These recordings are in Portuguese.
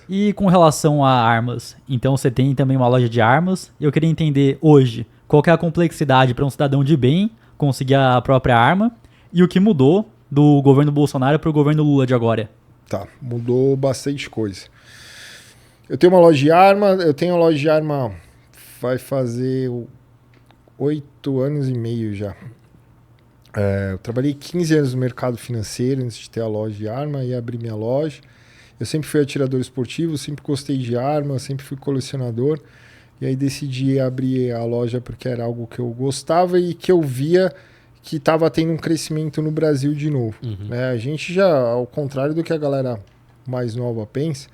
E com relação a armas, então você tem também uma loja de armas. Eu queria entender hoje qual que é a complexidade para um cidadão de bem conseguir a própria arma e o que mudou do governo Bolsonaro para o governo Lula de agora. Tá, mudou bastante coisa. Eu tenho uma loja de arma, vai fazer 8 anos e meio já. Eu trabalhei 15 anos no mercado financeiro antes de ter a loja de arma e abrir minha loja. Eu sempre fui atirador esportivo, sempre gostei de arma, sempre fui colecionador. E aí decidi abrir a loja porque era algo que eu gostava e que eu via que estava tendo um crescimento no Brasil de novo. A gente já, ao contrário do que a galera mais nova pensa,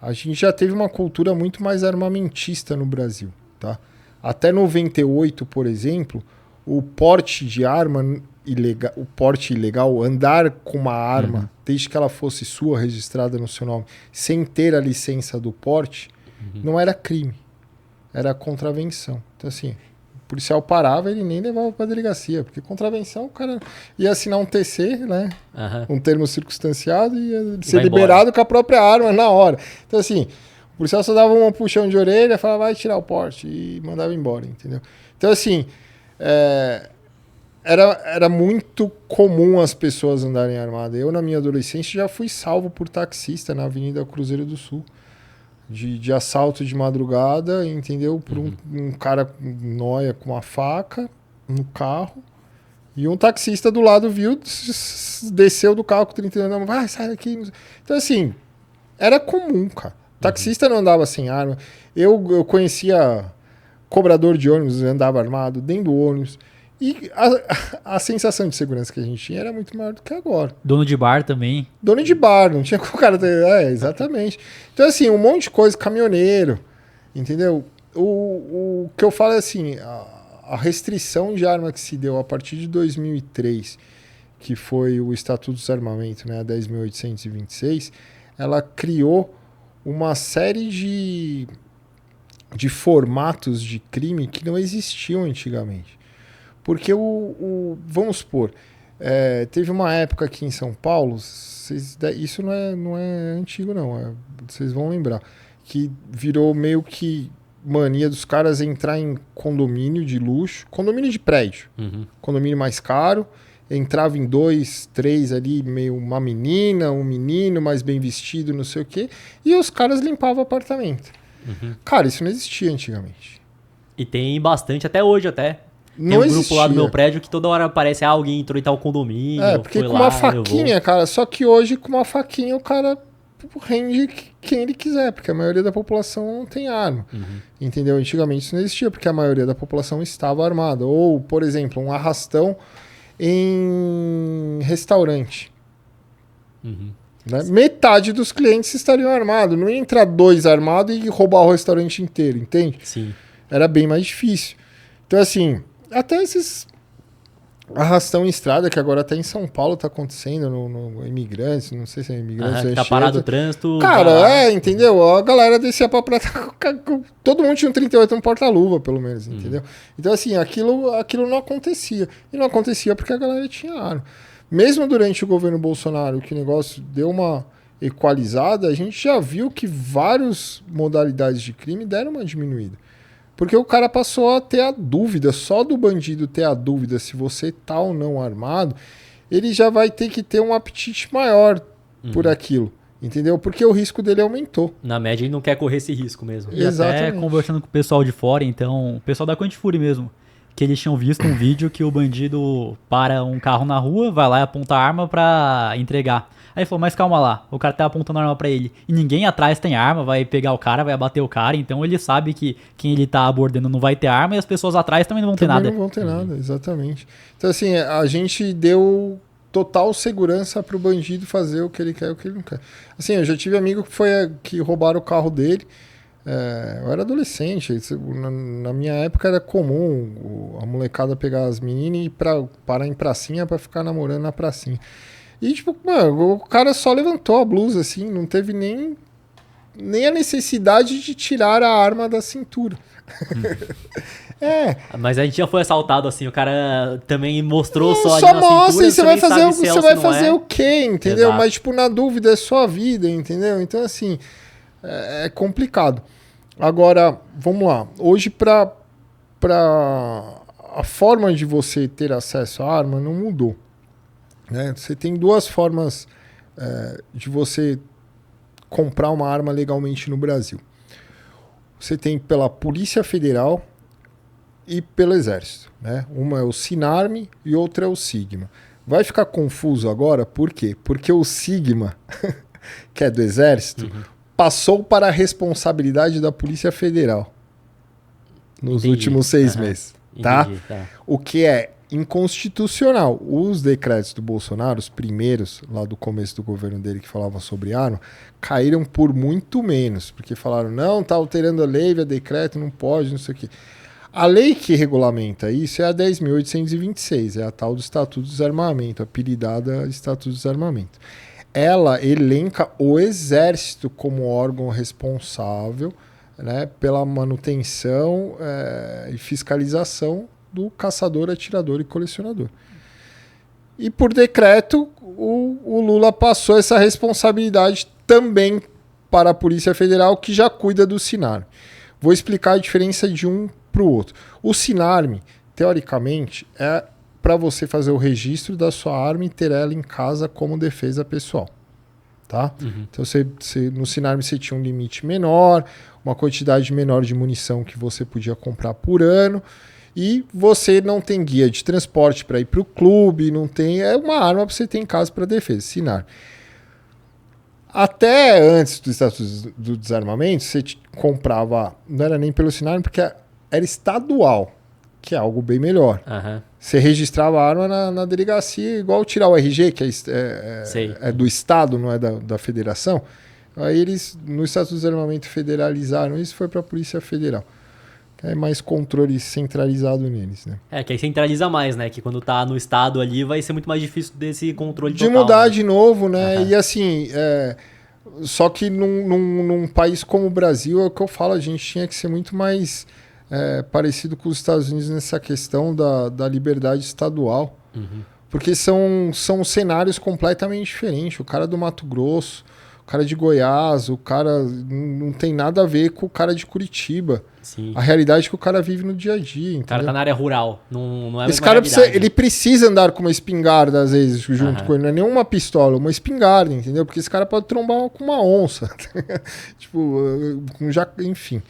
a gente já teve uma cultura muito mais armamentista no Brasil. Tá? Até 98, por exemplo, o porte de arma ilegal, o porte ilegal, andar com uma arma, desde que ela fosse sua, registrada no seu nome, sem ter a licença do porte, não era crime, era contravenção. Então, assim, o policial parava e ele nem levava para a delegacia, porque contravenção, o cara ia assinar um TC, né? Um termo circunstanciado e ia ser liberado com a própria arma na hora. Então, assim, o policial só dava um puxão de orelha, falava, vai tirar o porte, e mandava embora, entendeu? Então, assim, era muito comum as pessoas andarem armadas. Eu, na minha adolescência, já fui salvo por taxista na Avenida Cruzeiro do Sul. De assalto de madrugada, entendeu? Por um cara nóia com uma faca no carro. E um taxista do lado viu, desceu do carro com 30 anos, vai, sai daqui. Então, assim, era comum, cara. Taxista não andava sem arma. Eu conhecia cobrador de ônibus, andava armado dentro do ônibus. E a sensação de segurança que a gente tinha era muito maior do que agora. Dono de bar também. Dono de bar, não tinha como o cara ter... exatamente. Então, assim, um monte de coisa, caminhoneiro, entendeu? O que eu falo é assim, a restrição de arma que se deu a partir de 2003, que foi o Estatuto do Desarmamento, né, a 10.826, ela criou uma série de formatos de crime que não existiam antigamente. Porque vamos supor, teve uma época aqui em São Paulo, isso não é antigo não, vocês vão lembrar, que virou meio que mania dos caras entrar em condomínio de luxo, condomínio de prédio, condomínio mais caro, entrava em 2, 3 ali, meio uma menina, um menino mais bem vestido, não sei o quê, e os caras limpavam o apartamento. Cara, isso não existia antigamente. E tem bastante, até hoje até. Não tem um existia. grupo lá do meu prédio que toda hora aparece alguém entrou em tal condomínio. Porque foi com lá, uma faquinha, cara, só que hoje com uma faquinha o cara rende quem ele quiser, porque a maioria da população não tem arma. Entendeu? Antigamente isso não existia, porque a maioria da população estava armada. Ou, por exemplo, um arrastão em restaurante. Né? Metade dos clientes estariam armados. Não ia entrar 2 armados e roubar o restaurante inteiro, entende? Sim. Era bem mais difícil. Então, assim, até esses arrastão em estrada, que agora até em São Paulo tá acontecendo, no Imigrantes, não sei se é Imigrantes ou tá parado o trânsito. Cara, entendeu? A galera descia pra praia, todo mundo tinha um 38 no porta-luva, pelo menos, entendeu? Então, assim, aquilo não acontecia. E não acontecia porque a galera tinha arma. Mesmo durante o governo Bolsonaro, que o negócio deu uma equalizada, a gente já viu que várias modalidades de crime deram uma diminuída. Porque o cara passou a ter a dúvida, só do bandido ter a dúvida se você tá ou não armado, ele já vai ter que ter um apetite maior por aquilo, entendeu? Porque o risco dele aumentou. Na média, ele não quer correr esse risco mesmo. Exatamente. E até conversando com o pessoal de fora, então, o pessoal da Quantifúria mesmo, que eles tinham visto um vídeo que o bandido para um carro na rua, vai lá e aponta a arma pra entregar. Aí ele falou, mas calma lá, o cara tá apontando a arma pra ele. E ninguém atrás tem arma, vai pegar o cara, vai abater o cara. Então ele sabe que quem ele tá abordando não vai ter arma e as pessoas atrás também não vão ter nada. Não vão ter nada, exatamente. Então assim, a gente deu total segurança pro bandido fazer o que ele quer e o que ele não quer. Assim, eu já tive amigo que roubaram o carro dele. Eu era adolescente, na minha época era comum a molecada pegar as meninas e parar em pracinha pra ficar namorando na pracinha. E, tipo, mano, o cara só levantou a blusa, assim, não teve nem a necessidade de tirar a arma da cintura. Mas a gente já foi assaltado, assim, o cara também mostrou só ali só na mostra cintura, e você vai fazer é. o quê, entendeu? Exato. Mas, tipo, na dúvida é sua vida, entendeu? Então, assim, é complicado. Agora, vamos lá. Hoje, para a forma de você ter acesso à arma não mudou. Né? Você tem duas formas de você comprar uma arma legalmente no Brasil. Você tem pela Polícia Federal e pelo Exército. Né? Uma é o Sinarme e outra é o Sigma. Vai ficar confuso agora, por quê? Porque o Sigma, que é do Exército, passou para a responsabilidade da Polícia Federal nos últimos 6 meses. Tá? Entendi, tá. O que é inconstitucional. Os decretos do Bolsonaro, os primeiros, lá do começo do governo dele, que falavam sobre arma, caíram por muito menos. Porque falaram, não, tá alterando a lei, via decreto, não pode, não sei o quê. A lei que regulamenta isso é a 10.826, é a tal do Estatuto do Desarmamento, apelidada Estatuto do Desarmamento. Ela elenca o Exército como órgão responsável, né, pela manutenção e fiscalização do caçador, atirador e colecionador. E por decreto, o Lula passou essa responsabilidade também para a Polícia Federal, que já cuida do Sinarme. Vou explicar a diferença de um para o outro. O Sinarme, teoricamente, é para você fazer o registro da sua arma e ter ela em casa como defesa pessoal. Tá? Então, no Sinarme você tinha um limite menor, uma quantidade menor de munição que você podia comprar por ano, e você não tem guia de transporte para ir para o clube, não tem. É uma arma para você ter em casa para defesa, Sinarme. Até antes do Estatuto do Desarmamento, você comprava, não era nem pelo Sinarme, porque era estadual, que é algo bem melhor. Você registrava a arma na delegacia, igual tirar o RG, que é do Estado, não é da Federação. Aí eles, no Estatuto do Desarmamento, federalizaram isso, foi para a Polícia Federal. É mais controle centralizado neles, né? Que aí centraliza mais, né? Que quando tá no Estado ali, vai ser muito mais difícil desse controle de total. Mudar, né? De novo, né? E assim, só que num país como o Brasil, é o que eu falo, a gente tinha que ser muito mais parecido com os Estados Unidos nessa questão da liberdade estadual. Porque são cenários completamente diferentes. O cara do Mato Grosso, o cara de Goiás, o cara não tem nada a ver com o cara de Curitiba. Sim. A realidade que o cara vive no dia a dia. Entendeu? O cara tá na área rural, não é a Esse mesma cara realidade. ele precisa andar com uma espingarda, às vezes, junto com ele. Não é nem uma pistola, uma espingarda, entendeu? Porque esse cara pode trombar com uma onça. Enfim.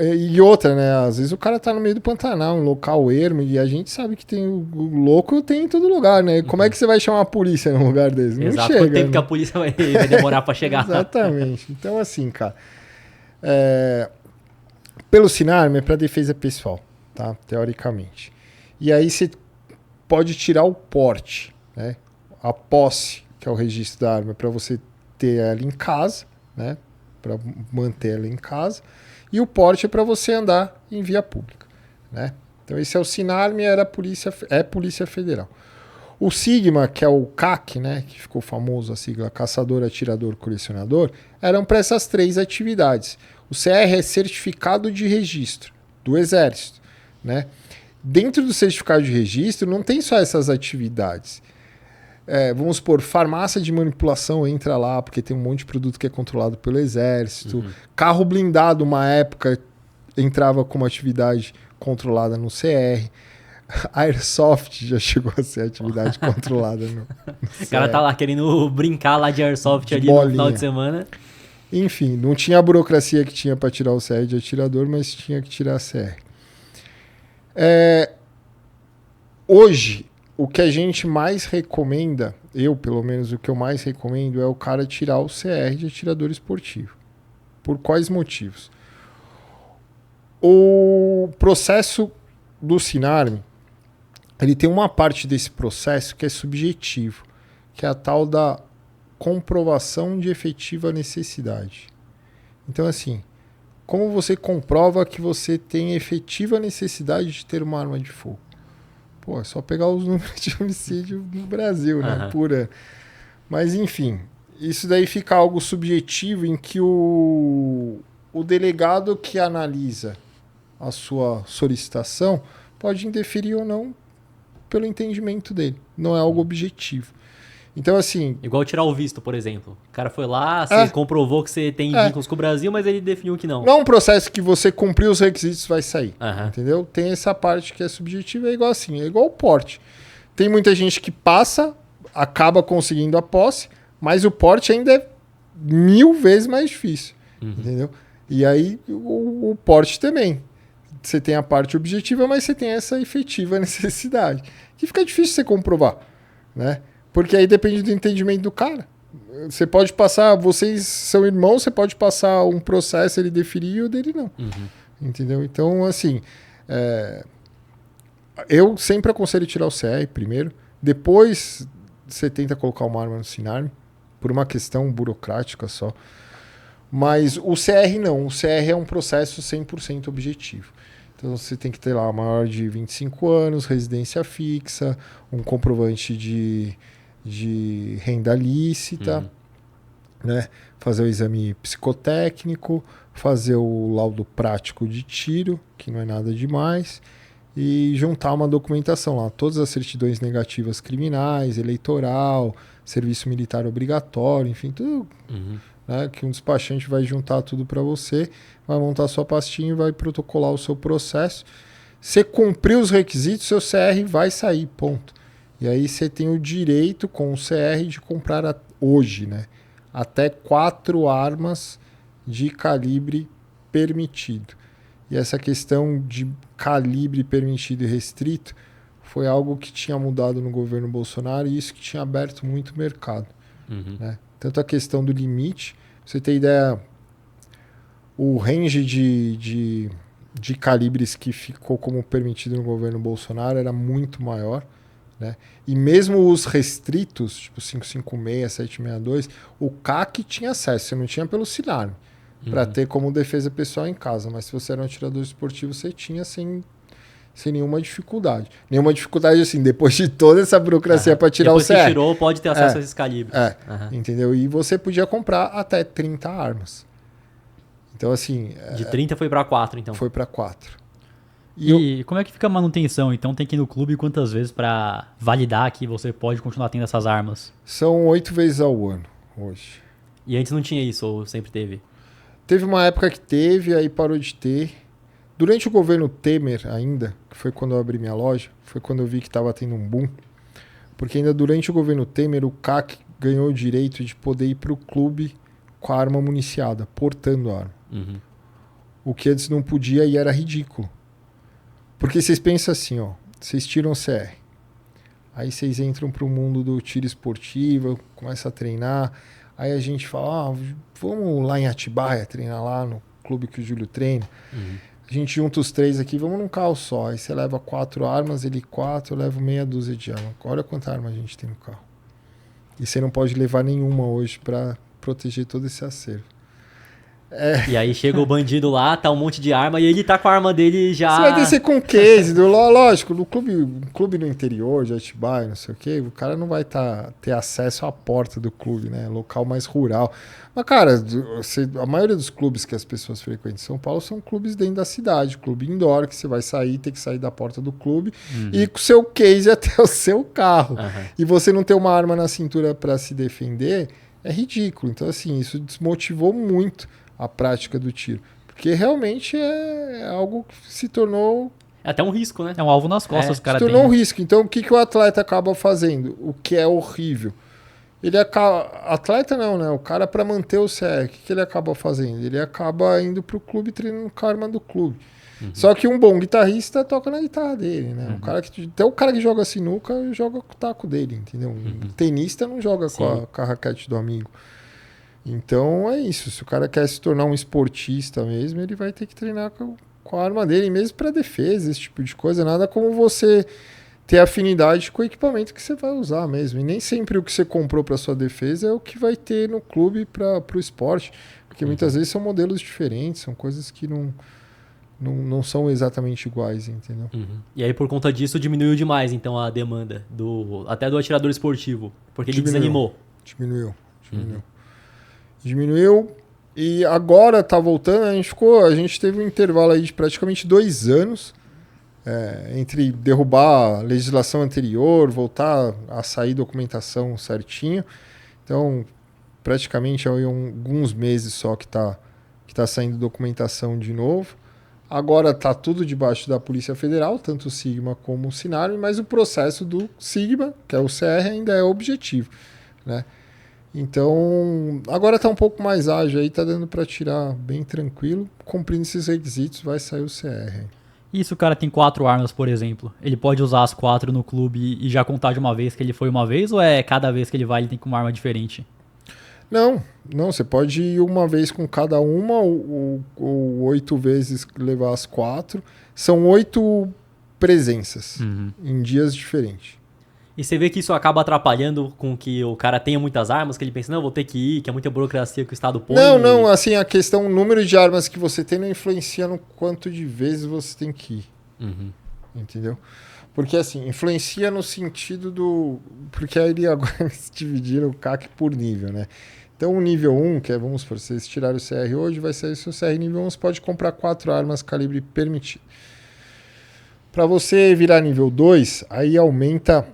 E outra, né? Às vezes o cara tá no meio do Pantanal, um local ermo, e a gente sabe que tem o louco tem em todo lugar, né? Como é que você vai chamar a polícia num lugar desse? Não Exato, chega, quanto tempo né? que a polícia vai demorar pra chegar. Exatamente. Então, assim, cara, pelo Sinarme é para defesa pessoal, tá? Teoricamente. E aí você pode tirar o porte, né? A posse, que é o registro da arma, para você ter ela em casa, né? Para manter ela em casa. E o porte é para você andar em via pública, né? Então esse é o Sinarme, Polícia Federal. O Sigma, que é o CAC, né, que ficou famoso a sigla Caçador, Atirador, Colecionador, eram para essas 3 atividades. O CR é certificado de registro do Exército, né? Dentro do certificado de registro não tem só essas atividades. Vamos supor, farmácia de manipulação entra lá, porque tem um monte de produto que é controlado pelo Exército. Carro blindado, uma época, entrava como atividade controlada no CR. Airsoft já chegou a ser atividade controlada no CR. O cara tá lá querendo brincar lá de Airsoft ali bolinha. no final de semana. Enfim, não tinha a burocracia que tinha para tirar o CR de atirador, mas tinha que tirar a CR. Hoje, o que a gente mais recomenda, eu pelo menos o que eu mais recomendo, é o cara tirar o CR de atirador esportivo. Por quais motivos? O processo do Sinarme, ele tem uma parte desse processo que é subjetivo, que é a tal da comprovação de efetiva necessidade. Então, assim, como você comprova que você tem efetiva necessidade de ter uma arma de fogo? Pô, é só pegar os números de homicídio no Brasil, né? Pura. Mas, enfim, isso daí fica algo subjetivo em que o delegado que analisa a sua solicitação pode interferir ou não pelo entendimento dele. Não é algo objetivo. Então, assim... Igual tirar o visto, por exemplo. O cara foi lá, você comprovou que você tem vínculos com o Brasil, mas ele definiu que não. Não é um processo que você cumpriu os requisitos vai sair, Aham. entendeu? Tem essa parte que é subjetiva, é igual assim, é igual o porte. Tem muita gente que passa, acaba conseguindo a posse, mas o porte ainda é 1000 vezes mais difícil, entendeu? E aí o porte também. Você tem a parte objetiva, mas você tem essa efetiva necessidade. Que fica difícil você comprovar, né? Porque aí depende do entendimento do cara. Você pode passar, vocês são irmãos, você pode passar um processo, ele deferir e o dele não. Entendeu? Então, assim, eu sempre aconselho tirar o CR primeiro. Depois você tenta colocar uma arma no Sinarme, por uma questão burocrática só. Mas o CR não. O CR é um processo 100% objetivo. Então você tem que ter lá maior de 25 anos, residência fixa, um comprovante de renda lícita, né? Fazer o exame psicotécnico, fazer o laudo prático de tiro, que não é nada demais, e juntar uma documentação lá, todas as certidões negativas criminais, eleitoral, serviço militar obrigatório, enfim, tudo, né? Que um despachante vai juntar tudo para você, vai montar sua pastinha e vai protocolar o seu processo. Você cumpriu os requisitos, seu CR vai sair, ponto. E aí você tem o direito com o CR de comprar hoje, né? Até 4 armas de calibre permitido. E essa questão de calibre permitido e restrito foi algo que tinha mudado no governo Bolsonaro e isso que tinha aberto muito o mercado. Né? Tanto a questão do limite, pra você ter ideia, o range de calibres que ficou como permitido no governo Bolsonaro era muito maior. Né? E mesmo os restritos, tipo 556, 762, o CAC tinha acesso, você não tinha pelo Sinarme, para ter como defesa pessoal em casa, mas se você era um atirador esportivo, você tinha sem nenhuma dificuldade. Nenhuma dificuldade assim, depois de toda essa burocracia para tirar depois o CR. que tirou, pode ter acesso a esses calibres. Entendeu? E você podia comprar até 30 armas. Então assim... De 30 foi para 4, então. Foi para 4. E como é que fica a manutenção? Então tem que ir no clube quantas vezes para validar que você pode continuar tendo essas armas? São 8 vezes ao ano, hoje. E antes não tinha isso, ou sempre teve? Teve uma época que teve, aí parou de ter. Durante o governo Temer ainda, que foi quando eu abri minha loja, foi quando eu vi que estava tendo um boom. Porque ainda durante o governo Temer, o CAC ganhou o direito de poder ir para o clube com a arma municiada, portando a arma. O que antes não podia e era ridículo. Porque vocês pensam assim, ó, vocês tiram o CR, aí vocês entram para o mundo do tiro esportivo, começam a treinar, aí a gente fala, vamos lá em Atibaia treinar lá no clube que o Júlio treina, a gente junta os 3 aqui, vamos num carro só, aí você leva 4 armas, ele 4, eu levo meia dúzia de armas, olha quanta arma a gente tem no carro. E você não pode levar nenhuma hoje para proteger todo esse acervo. E aí chega o bandido lá, tá um monte de arma e ele tá com a arma dele já... Você vai descer com case, lógico, no clube no interior de Atibaia, não sei o quê, o cara não vai ter acesso à porta do clube, né? Local mais rural. Mas, cara, a maioria dos clubes que as pessoas frequentam em São Paulo são clubes dentro da cidade, clube indoor, que você vai sair, tem que sair da porta do clube e com o seu case até o seu carro. E você não ter uma arma na cintura para se defender é ridículo. Então, assim, isso desmotivou muito a prática do tiro. Porque realmente é algo que se tornou... É até um risco, né? É um alvo nas costas, o cara se tem. tornou um risco. Então, o que o atleta acaba fazendo? O que é horrível. Ele acaba... Atleta não, né? O cara, para manter o CR, o que ele acaba fazendo? Ele acaba indo pro clube treinando com a arma do clube. Só que um bom guitarrista toca na guitarra dele, né? Até o cara que joga sinuca joga com o taco dele, entendeu? Um tenista não joga com a raquete do amigo. Então é isso, se o cara quer se tornar um esportista mesmo, ele vai ter que treinar com a arma dele, mesmo para defesa, esse tipo de coisa. Nada como você ter afinidade com o equipamento que você vai usar mesmo. E nem sempre o que você comprou para sua defesa é o que vai ter no clube para o esporte, porque muitas vezes são modelos diferentes, são coisas que não são exatamente iguais, entendeu? E aí por conta disso diminuiu demais então a demanda até do atirador esportivo, porque ele desanimou. Diminuiu e agora tá voltando, a gente teve um intervalo aí de praticamente 2 anos entre derrubar a legislação anterior, voltar a sair documentação certinho. Então, praticamente há alguns meses só que tá saindo documentação de novo. Agora está tudo debaixo da Polícia Federal, tanto o Sigma como o Sinarme, mas o processo do Sigma, que é o CR, ainda é objetivo, né? Então, agora está um pouco mais ágil aí, está dando para tirar bem tranquilo. Cumprindo esses requisitos, vai sair o CR. E se o cara tem 4 armas, por exemplo, ele pode usar as 4 no clube e já contar de uma vez que ele foi uma vez, ou é cada vez que ele vai ele tem com uma arma diferente? Não, você pode ir uma vez com cada uma ou 8 vezes levar as 4. São 8 presenças em dias diferentes. E você vê que isso acaba atrapalhando com que o cara tenha muitas armas, que ele pensa, não, vou ter que ir, que é muita burocracia que o Estado põe. Não, assim, a questão, o número de armas que você tem não influencia no quanto de vezes você tem que ir. Entendeu? Porque, assim, influencia no sentido do... Porque aí agora eles dividiram o CAC por nível, né? Então, o nível 1, que é, vamos supor, se vocês tirarem o CR hoje, vai ser o seu CR nível 1, você pode comprar 4 armas calibre permitido. Para você virar nível 2, aí aumenta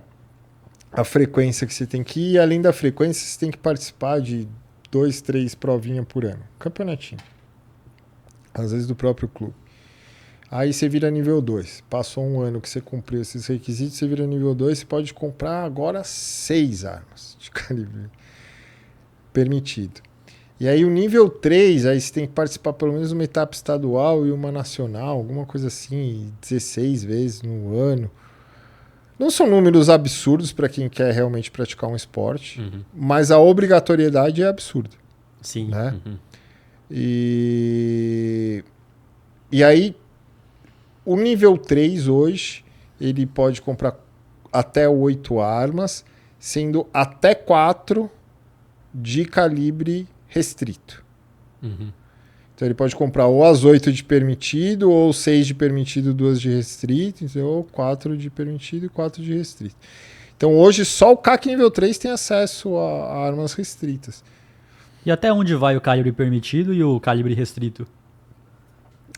a frequência que você tem que ir, e além da frequência, você tem que participar de 2, 3 provinhas por ano. Campeonatinho. Às vezes do próprio clube. Aí você vira nível 2. Passou um ano que você cumpriu esses requisitos, você vira nível 2, você pode comprar agora 6 armas de calibre permitido. E aí o nível 3, aí você tem que participar pelo menos uma etapa estadual e uma nacional, alguma coisa assim, 16 vezes no ano. Não são números absurdos para quem quer realmente praticar um esporte, mas a obrigatoriedade é absurda. Sim. Né? E aí, o nível 3 hoje, ele pode comprar até 8 armas, sendo até 4 de calibre restrito. Então ele pode comprar ou as 8 de permitido, ou 6 de permitido, 2 de restrito, ou 4 de permitido e 4 de restrito. Então hoje só o CAC nível 3 tem acesso a armas restritas. E até onde vai o calibre permitido e o calibre restrito?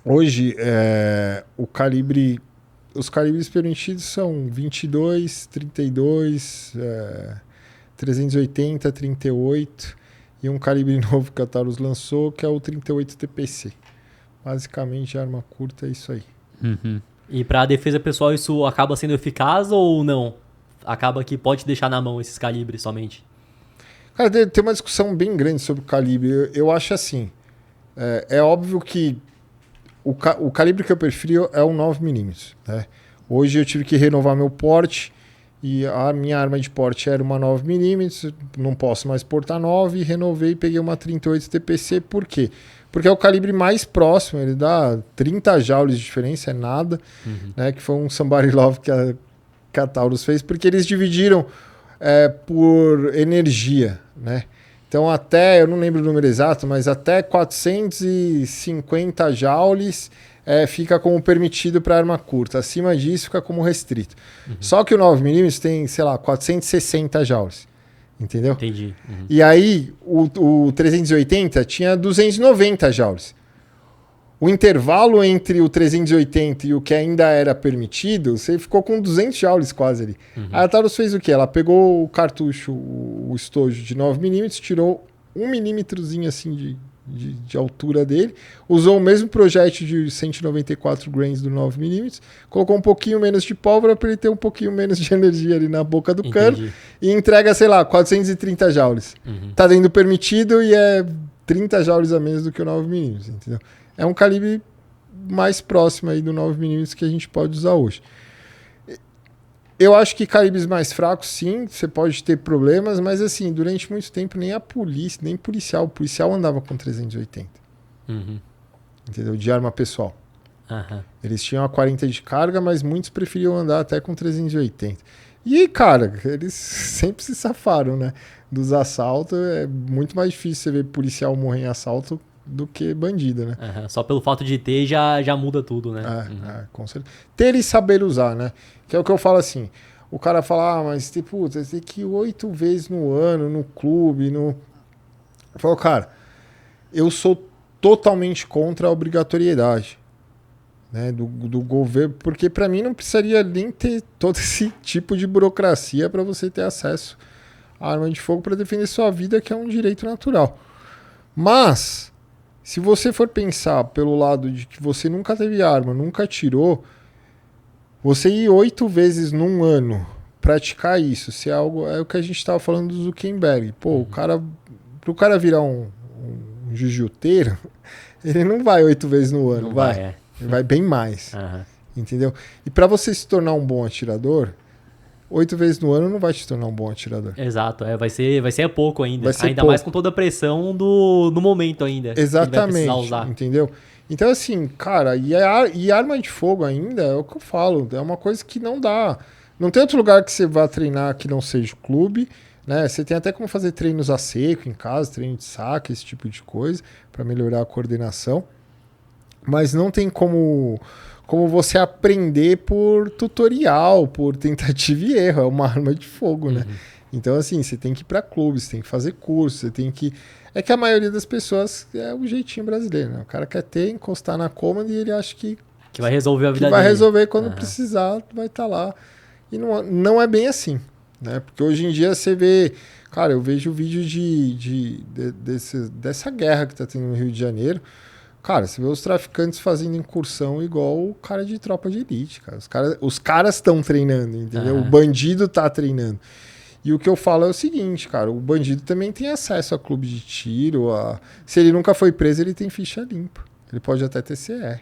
Hoje os calibres permitidos são 22, 32, 380, 38... e um calibre novo que a Taurus lançou, que é o 38 TPC. Basicamente, arma curta é isso aí. E para a defesa pessoal isso acaba sendo eficaz ou não? Acaba que pode deixar na mão esses calibres somente? Cara, tem uma discussão bem grande sobre o calibre. Eu acho assim, é óbvio que o calibre que eu prefiro é o 9mm. Né? Hoje eu tive que renovar meu porte, e a minha arma de porte era uma 9mm, não posso mais portar 9, renovei e peguei uma 38 TPC. Por quê? Porque é o calibre mais próximo, ele dá 30 joules de diferença, é nada, né? Que foi um somebody love que a Taurus fez, porque eles dividiram por energia, né? Então até, eu não lembro o número exato, mas até 450 joules fica como permitido para arma curta. Acima disso fica como restrito. Só que o 9mm tem, sei lá, 460 joules. Entendeu? Entendi. E aí o 380 tinha 290 joules. O intervalo entre o 380 e o que ainda era permitido, você ficou com 200 joules quase ali. Aí a Taurus fez o quê? Ela pegou o cartucho, o estojo de 9mm, tirou 1 milímetrozinho assim de altura dele, usou o mesmo projétil de 194 grains do 9mm, colocou um pouquinho menos de pólvora para ele ter um pouquinho menos de energia ali na boca do cano e entrega, sei lá, 430 joules. Tá dentro permitido e é 30 joules a menos do que o 9mm, entendeu? É um calibre mais próximo aí do 9mm que a gente pode usar hoje. Eu acho que calibres mais fracos, sim, você pode ter problemas, mas assim, durante muito tempo nem a polícia, nem o policial andava com 380. Entendeu? De arma pessoal. Eles tinham a 40 de carga, mas muitos preferiam andar até com 380. E, cara, eles sempre se safaram, né? Dos assaltos, é muito mais difícil você ver policial morrer em assalto do que bandido, né? Só pelo fato de ter já muda tudo, né? Com certeza. Ter e saber usar, né? Que é o que eu falo assim. O cara fala, mas tipo, você tem que ir 8 vezes no ano, no clube, Eu falo, cara, eu sou totalmente contra a obrigatoriedade. né, do governo, porque para mim não precisaria nem ter todo esse tipo de burocracia para você ter acesso à arma de fogo para defender sua vida, que é um direito natural. Mas, se você for pensar pelo lado de que você nunca teve arma, nunca atirou, você ir 8 vezes num ano praticar isso, se é algo, é o que a gente estava falando do Zuckerberg. Pô, pro cara virar um jiu-jiteiro, ele não vai 8 vezes no ano, Não vai. vai, é. Ele vai bem mais, Aham. entendeu? E para você se tornar um bom atirador, 8 vezes no ano não vai te tornar um bom atirador. Exato, vai ser pouco ainda. Vai ser Ainda pouco. mais com toda a pressão no momento ainda. que ele vai precisar Exatamente, usar. entendeu? Então, assim, cara, e arma de fogo ainda, é o que eu falo, é uma coisa que não dá. Não tem outro lugar que você vá treinar que não seja o clube, né? Você tem até como fazer treinos a seco em casa, treino de saque, esse tipo de coisa, para melhorar a coordenação. Mas não tem como você aprender por tutorial, por tentativa e erro. É uma arma de fogo, né? Então, assim, você tem que ir para clubes, você tem que fazer curso, você tem que... É que a maioria das pessoas é o jeitinho brasileiro, né? O cara quer ter, encostar na cômoda e ele acha que vai resolver a vida vai dele. resolver quando precisar, vai estar lá. E não é bem assim, né? Porque hoje em dia você vê... Cara, eu vejo vídeo dessa guerra que tá tendo no Rio de Janeiro. Cara, você vê os traficantes fazendo incursão igual o cara de tropa de elite, cara. Os caras estão treinando, entendeu? O bandido tá treinando. E o que eu falo é o seguinte, cara, o bandido também tem acesso a clube de tiro, se ele nunca foi preso, ele tem ficha limpa. Ele pode até ter CR.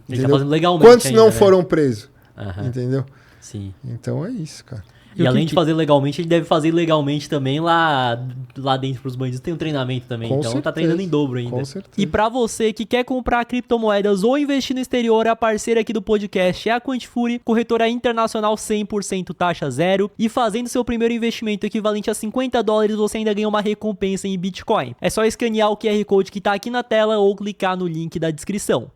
Ele tá fazendo legalmente Quantos ainda, não né? foram presos? Aham. Entendeu? Sim. Então é isso, cara. E além de fazer legalmente, ele deve fazer legalmente também lá dentro pros bandidos. Tem um treinamento também, Com então tá certeza. treinando em dobro ainda. Com certeza. E pra você que quer comprar criptomoedas ou investir no exterior, a parceira aqui do podcast é a Quantifury, corretora internacional 100% taxa zero. E fazendo seu primeiro investimento equivalente a $50, você ainda ganha uma recompensa em Bitcoin. É só escanear o QR Code que tá aqui na tela ou clicar no link da descrição.